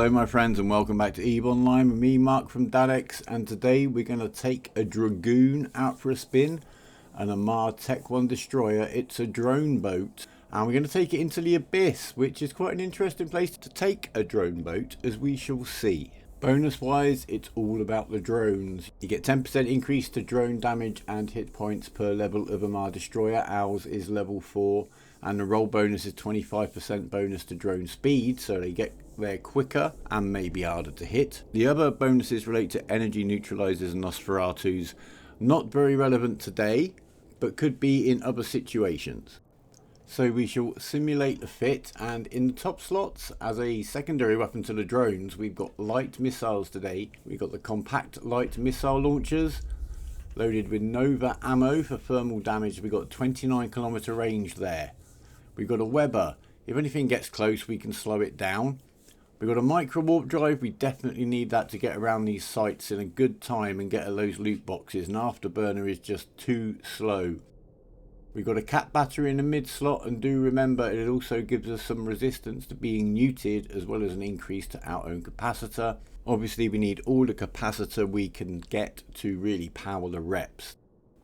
Hello my friends and welcome back to EVE Online with me, Mark from Dadex, and today we're going to take a Dragoon out for a spin, an Amaar Tech 1 destroyer. It's a drone boat and we're going to take it into the Abyss, which is quite an interesting place to take a drone boat, as we shall see. Bonus wise, it's all about the drones. You get 10% increase to drone damage and hit points per level of Amaar destroyer. Ours is level 4, and the roll bonus is 25% bonus to drone speed, so they get there quicker and maybe harder to hit. The other bonuses relate to energy neutralizers and Nosferatus. Not very relevant today, but could be in other situations. So we shall simulate the fit, and in the top slots as a secondary weapon to the drones, we've got light missiles today. We've got the compact light missile launchers loaded with Nova ammo for thermal damage. We've got 29km range there. We've got a Weber. If anything gets close, we can slow it down. We've got a Microwarpdrive. We definitely need that to get around these sites in a good time and get those loot boxes. An afterburner is just too slow. We've got a cat battery in the mid slot, and do remember it also gives us some resistance to being neutered, as well as an increase to our own capacitor. Obviously we need all the capacitor we can get to really power the reps,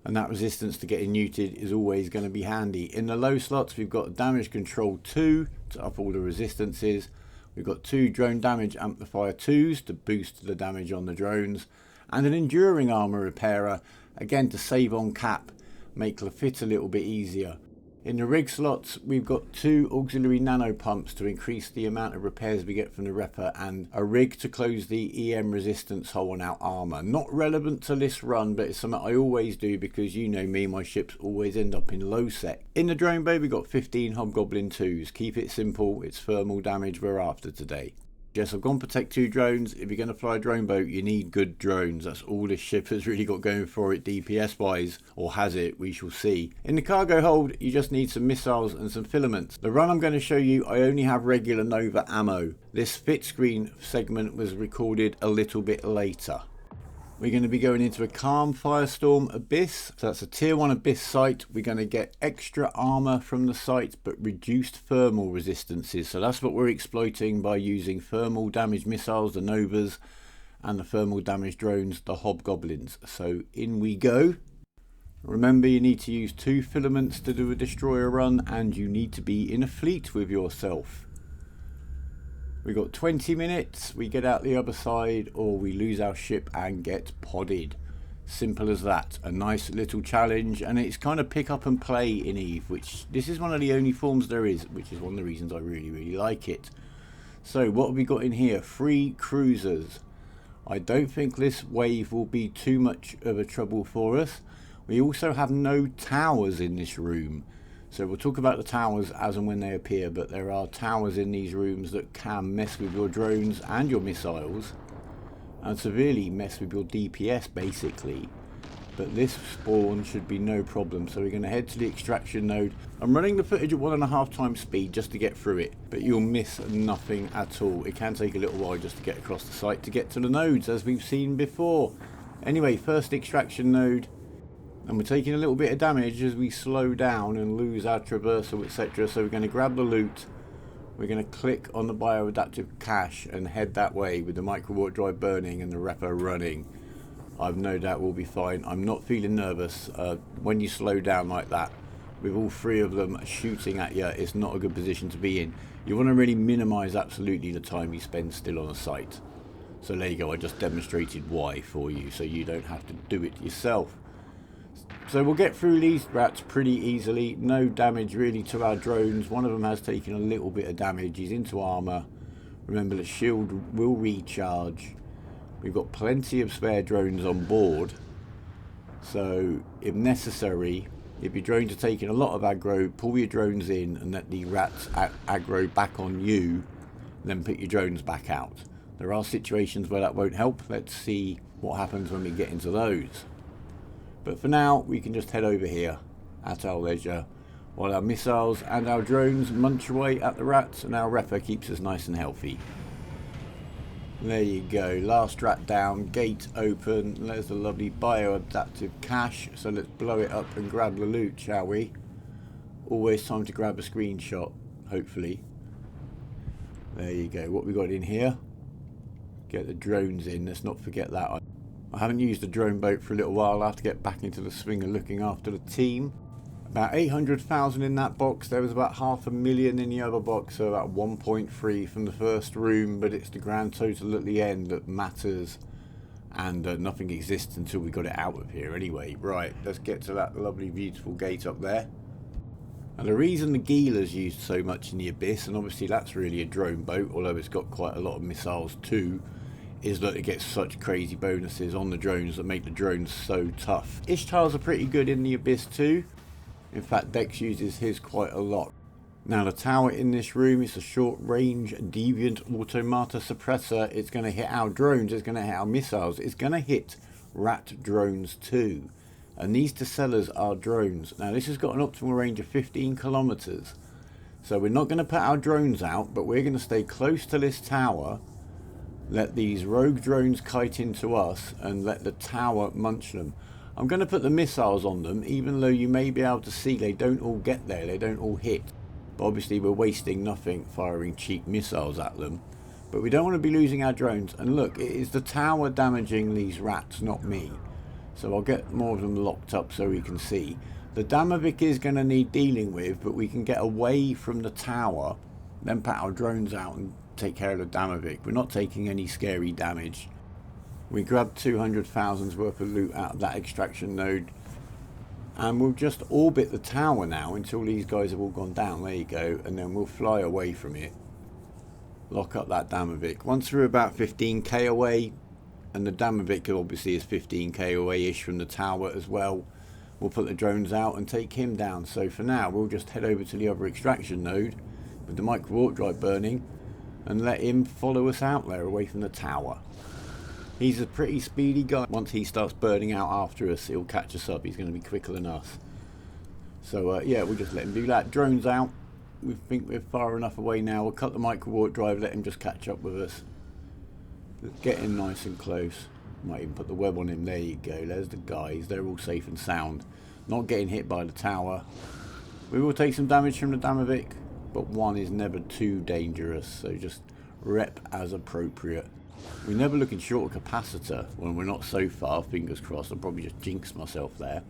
and that resistance to getting neutered is always going to be handy. In the low slots we've got damage control 2 to up all the resistances. We've got 2 drone damage amplifier 2s to boost the damage on the drones, and an enduring armor repairer, again to save on cap, make the fit a little bit easier. In the rig slots we've got 2 auxiliary nano pumps to increase the amount of repairs we get from the repper, and a rig to close the EM resistance hole on our armor. Not relevant to this run, but it's something I always do because you know me, my ships always end up in low sec. In the drone bay we've got 15 Hobgoblin 2s. Keep it simple, it's thermal damage we're after today. Yes, I've gone Protect 2 drones. If you're going to fly a drone boat, you need good drones. That's all this ship has really got going for it DPS wise, or has it? We shall see. In the cargo hold, you just need some missiles and some filaments. The run I'm going to show you, I only have regular Nova ammo. This fit screen segment was recorded a little bit later. We're going to be going into a calm Firestorm Abyss. So that's a tier 1 Abyss site. We're going to get extra armor from the site, but reduced thermal resistances. So that's what we're exploiting by using thermal damage missiles, the Novas, and the thermal damage drones, the Hobgoblins. So in we go. Remember, you need to use 2 filaments to do a destroyer run, and you need to be in a fleet with yourself. We got 20 minutes, we get out the other side, or we lose our ship and get podded. Simple as that. A nice little challenge, and it's kind of pick up and play in EVE, which this is one of the only forms there is, which is one of the reasons I really like it. So what have we got in here? 3 cruisers. I don't think this wave will be too much of a trouble for us. We also have no towers in this room. So we'll talk about the towers as and when they appear, but there are towers in these rooms that can mess with your drones and your missiles, and severely mess with your DPS basically. But this spawn should be no problem, so we're going to head to the extraction node. I'm running the footage at 1.5 times speed just to get through it, but you'll miss nothing at all. It can take a little while just to get across the site to get to the nodes, as we've seen before. Anyway, first extraction node. And we're taking a little bit of damage as we slow down and lose our traversal, etc. So we're going to grab the loot. We're going to click on the bioadaptive cache and head that way with the Microwarpdrive burning and the repper running. I've no doubt we'll be fine. I'm not feeling nervous. When you slow down like that, with all 3 of them shooting at you, it's not a good position to be in. You want to really minimise absolutely the time you spend still on a site. So there you go, I just demonstrated why for you, so you don't have to do it yourself. So we'll get through these rats pretty easily. No damage really to our drones. One of them has taken a little bit of damage. He's into armor. Remember, the shield will recharge. We've got plenty of spare drones on board. So if necessary, if your drones are taking a lot of aggro, pull your drones in and let the rats aggro back on you, then put your drones back out. There are situations where that won't help. Let's see what happens when we get into those. But for now, we can just head over here at our leisure, while our missiles and our drones munch away at the rats, and our repper keeps us nice and healthy. There you go, last rat down, gate open. There's the lovely bioadaptive cache, so let's blow it up and grab the loot, shall we? Always time to grab a screenshot, hopefully. There you go, what we got in here? Get the drones in, let's not forget that. I haven't used the drone boat for a little while. I'll have to get back into the swing of looking after the team. About 800,000 in that box. There was about 500,000 in the other box, so about 1.3 from the first room, but it's the grand total at the end that matters, and nothing exists until we got it out of here anyway. Right, let's get to that lovely beautiful gate up there. And the reason the Gila's used so much in the Abyss, and obviously that's really a drone boat, although it's got quite a lot of missiles too, is that it gets such crazy bonuses on the drones that make the drones so tough. Ishtar's are pretty good in the Abyss too. In fact, Dex uses his quite a lot. Now the tower in this room is a short range deviant automata suppressor. It's going to hit our drones, it's going to hit our missiles, it's going to hit rat drones too. And these Tessellas are drones. Now this has got an optimal range of 15 kilometers. So we're not going to put our drones out, but we're going to stay close to this tower, let these rogue drones kite into us, and let the tower munch them. I'm going to put the missiles on them, even though you may be able to see they don't all get there, they don't all hit. But obviously we're wasting nothing firing cheap missiles at them. But we don't want to be losing our drones. And look, it is the tower damaging these rats, not me. So I'll get more of them locked up so we can see. The Damavik is going to need dealing with, but we can get away from the tower, then put our drones out and take care of the Damavik. We're not taking any scary damage. We grabbed 200,000's worth of loot out of that extraction node, and we'll just orbit the tower now until these guys have all gone down. There you go, and then we'll fly away from it, lock up that Damavik. Once we're about 15k away, and the Damavik obviously is 15k away ish from the tower as well, we'll put the drones out and take him down. So for now we'll just head over to the other extraction node with the Microwarpdrive burning and let him follow us out there away from the tower. He's a pretty speedy guy. Once he starts burning out after us, he'll catch us up. He's going to be quicker than us. So yeah, we'll just let him do that. Drones out. We think we're far enough away now. We'll cut the Microwarpdrive, let him just catch up with us. Get him nice and close. Might even put the web on him. There you go. There's the guys. They're all safe and sound. Not getting hit by the tower. We will take some damage from the Damavik, but one is never too dangerous. So just rep as appropriate. We're never looking short of capacitor when we're not so far, fingers crossed. I'll probably just jinx myself there.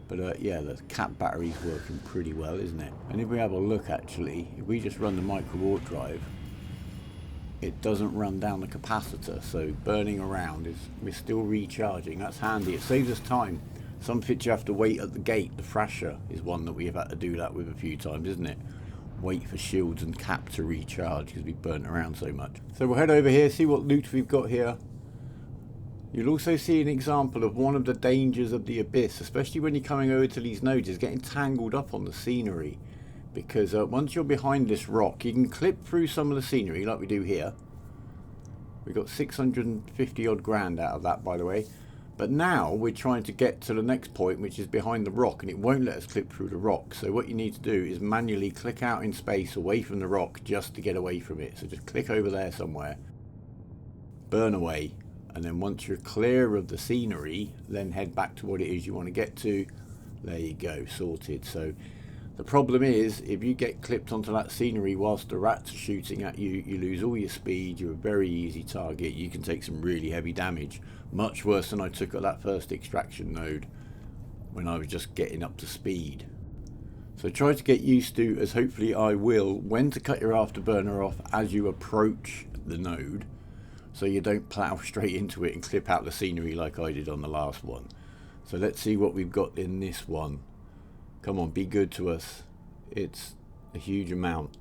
But yeah, the cap battery's working pretty well, isn't it? And if we have a look actually, if we just run the Microwarpdrive, it doesn't run down the capacitor, so burning around is, we're still recharging. That's handy, it saves us time. Some fits you have to wait at the gate. The Thrasher is one that we have had to do that with a few times, isn't it? Wait for shields and cap to recharge because we burnt around so much. So we'll head over here, see what loot we've got here. You'll also see an example of one of the dangers of the Abyss, especially when you're coming over to these nodes, is getting tangled up on the scenery. Because once you're behind this rock, you can clip through some of the scenery like we do here. We got 650 odd grand out of that, by the way. But now we're trying to get to the next point, which is behind the rock, and it won't let us clip through the rock. So what you need to do is manually click out in space away from the rock just to get away from it. So just click over there somewhere, burn away, and then once you're clear of the scenery, then head back to what it is you want to get to. There you go, sorted. So the problem is, if you get clipped onto that scenery whilst the rats are shooting at you, you lose all your speed. You're a very easy target. You can take some really heavy damage. Much worse than I took at that first extraction node when I was just getting up to speed. So try to get used to, as hopefully I will, when to cut your afterburner off as you approach the node, so you don't plow straight into it and clip out the scenery like I did on the last one. So let's see what we've got in this one. Come on, be good to us. It's a huge amount.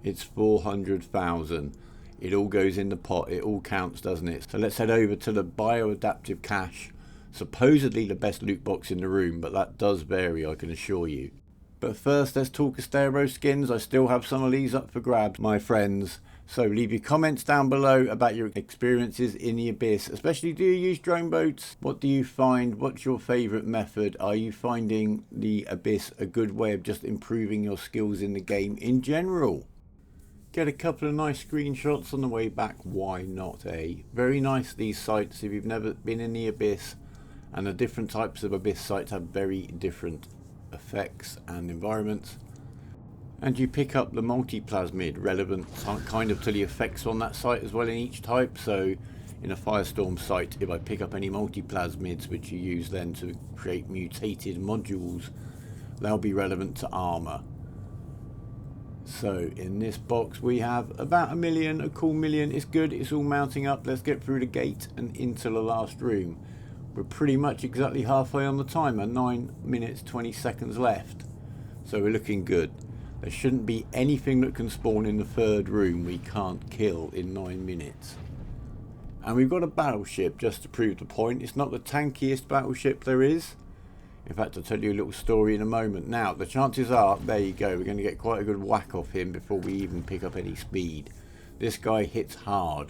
It's 400,000. It all goes in the pot. It all counts, doesn't it? So let's head over to the bioadaptive cache. Supposedly the best loot box in the room, but that does vary, I can assure you. But first, let's talk Astero skins. I still have some of these up for grabs, my friends. So leave your comments down below about your experiences in the Abyss. Especially, do you use drone boats? What do you find? What's your favourite method? Are you finding the Abyss a good way of just improving your skills in the game in general? Get a couple of nice screenshots on the way back. Why not, eh? Very nice, these sites, if you've never been in the Abyss. And the different types of Abyss sites have very different effects and environments. And you pick up the multi-plasmid relevant kind of to the effects on that site as well in each type. So in a Firestorm site, if I pick up any multi-plasmids which you use then to create mutated modules, they'll be relevant to armor. So in this box we have about 1 million, a cool million. It's good, it's all mounting up. Let's get through the gate and into the last room. We're pretty much exactly halfway on the timer, 9 minutes 20 seconds left. So we're looking good. There shouldn't be anything that can spawn in the third room we can't kill in 9 minutes. And we've got a battleship just to prove the point. It's not the tankiest battleship there is. In fact, I'll tell you a little story in a moment. Now, the chances are, there you go, we're going to get quite a good whack off him before we even pick up any speed. This guy hits hard,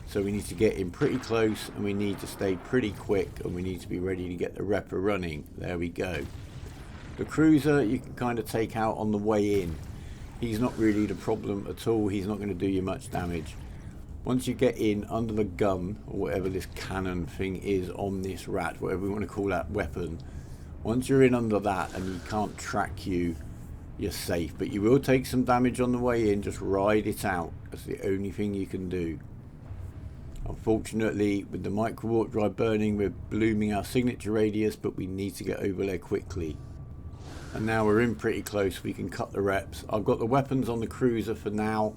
so we need to get in pretty close and we need to stay pretty quick and we need to be ready to get the repper running. There we go. The cruiser you can kind of take out on the way in. He's not really the problem at all. He's not going to do you much damage. Once you get in under the gun, or whatever this cannon thing is on this rat, whatever we want to call that weapon, once you're in under that and he can't track you, you're safe. But you will take some damage on the way in. Just ride it out. That's the only thing you can do. Unfortunately, with the Microwarpdrive burning, we're blooming our signature radius, but we need to get over there quickly. And now we're in pretty close. We can cut the reps. I've got the weapons on the cruiser for now.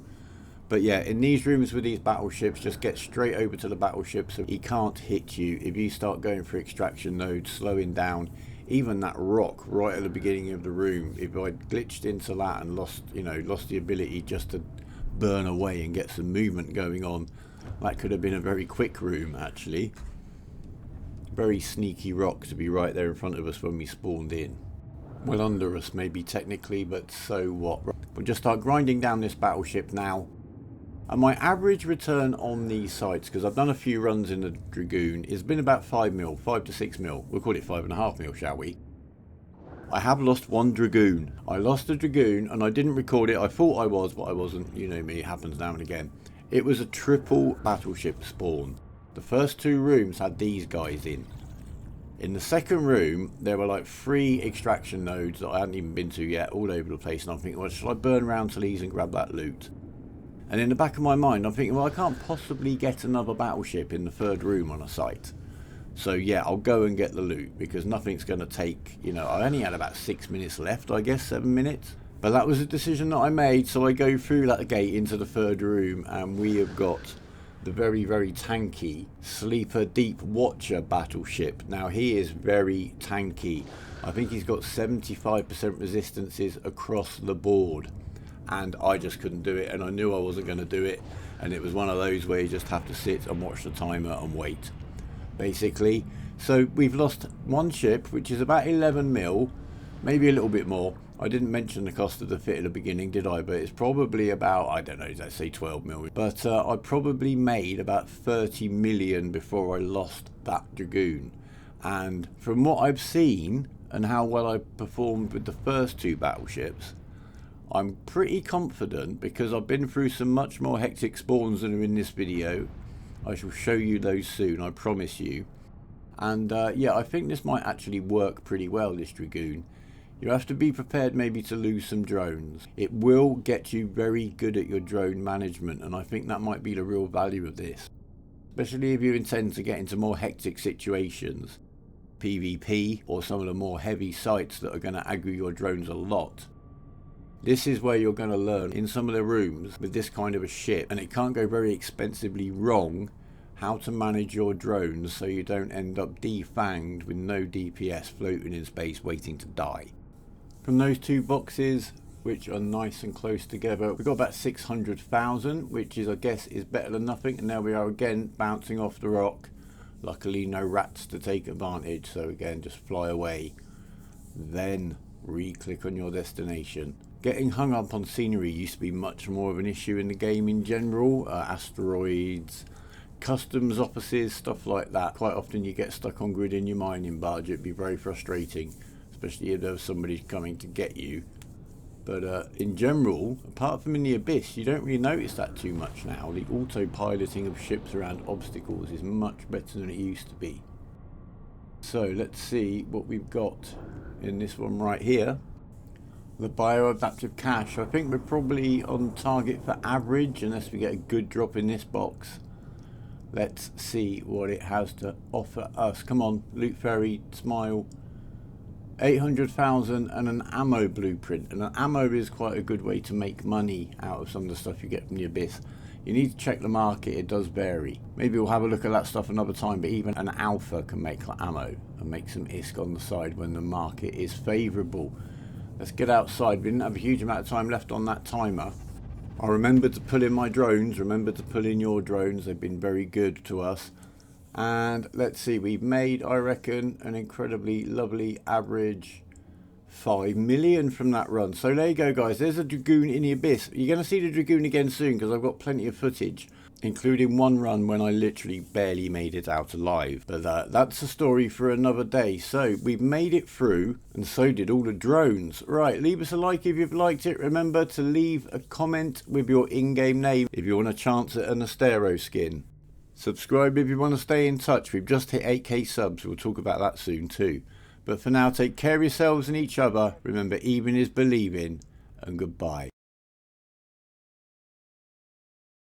But yeah, in these rooms with these battleships, just get straight over to the battleship so he can't hit you. If you start going for extraction nodes, slowing down, even that rock right at the beginning of the room, if I glitched into that and lost the ability just to burn away and get some movement going on, that could have been a very quick room actually. Very sneaky rock to be right there in front of us when we spawned in. Well, under us maybe technically, but so what. We'll just start grinding down this battleship now. And my average return on these sites, because I've done a few runs in the Dragoon, has been about 5 mil, 5 to 6 mil. We'll call it 5.5 mil, shall we? I have lost one Dragoon. I lost a Dragoon and I didn't record it. I thought I was, but I wasn't. You know me, it happens now and again. It was a triple battleship spawn. The first 2 rooms had these guys in. In the second room, there were like 3 extraction nodes that I hadn't even been to yet, all over the place. And I'm thinking, well, shall I burn around to these and grab that loot? And in the back of my mind, I'm thinking, well, I can't possibly get another battleship in the third room on a site. So yeah, I'll go and get the loot because nothing's going to take, I only had about 6 minutes left, I guess, 7 minutes. But that was a decision that I made. So I go through that gate into the third room and we have got the very, very tanky Sleeper Deep Watcher battleship. Now he is very tanky. I think he's got 75% resistances across the board. And I just couldn't do it, and I knew I wasn't going to do it, and it was one of those where you just have to sit and watch the timer and wait, basically. So we've lost one ship, which is about 11 mil, maybe a little bit more. I didn't mention the cost of the fit at the beginning, did I? But it's probably about, I don't know, let's say 12 mil. But I probably made about 30 million before I lost that Dragoon. And from what I've seen and how well I performed with the first 2 battleships, I'm pretty confident, because I've been through some much more hectic spawns than are in this video. I shall show you those soon, I promise you. And yeah, I think this might actually work pretty well, this Dragoon. You have to be prepared maybe to lose some drones. It will get you very good at your drone management, and I think that might be the real value of this. Especially if you intend to get into more hectic situations, PvP, or some of the more heavy sites that are going to aggro your drones a lot. This is where you're going to learn in some of the rooms with this kind of a ship, and it can't go very expensively wrong, how to manage your drones so you don't end up defanged with no DPS floating in space waiting to die. From those 2 boxes, which are nice and close together, we've got about 600,000, which is, I guess, is better than nothing. And there we are again, bouncing off the rock. Luckily no rats to take advantage, so again, just fly away. Then re-click on your destination. Getting hung up on scenery used to be much more of an issue in the game in general. Asteroids, customs offices, stuff like that. Quite often you get stuck on grid in your mining barge. It'd be very frustrating, especially if there was somebody coming to get you. But in general, apart from in the Abyss, you don't really notice that too much now. The autopiloting of ships around obstacles is much better than it used to be. So let's see what we've got in this one right here. The bioadaptive cache. I think we're probably on target for average unless we get a good drop in this box. Let's see what it has to offer us. Come on, Loot Fairy, smile. 800,000 and an ammo blueprint. And an ammo is quite a good way to make money out of some of the stuff you get from the Abyss. You need to check the market, it does vary. Maybe we'll have a look at that stuff another time, but even an alpha can make ammo and make some ISK on the side when the market is favourable. Let's get outside. We didn't have a huge amount of time left on that timer. I remembered to pull in my drones, remember to pull in your drones, they've been very good to us. And let's see, we've made, I reckon, an incredibly lovely average 5 million from that run. So there you go, guys. There's a Dragoon in the Abyss. You're going to see the Dragoon again soon because I've got plenty of footage, including one run when I literally barely made it out alive. But that's a story for another day. So we've made it through, and so did all the drones. Right, leave us a like if you've liked it. Remember to leave a comment with your in-game name if you want a chance at an Astero skin. Subscribe if you want to stay in touch. We've just hit 8k subs. We'll talk about that soon too. But for now, take care of yourselves and each other. Remember, even is believing, and goodbye.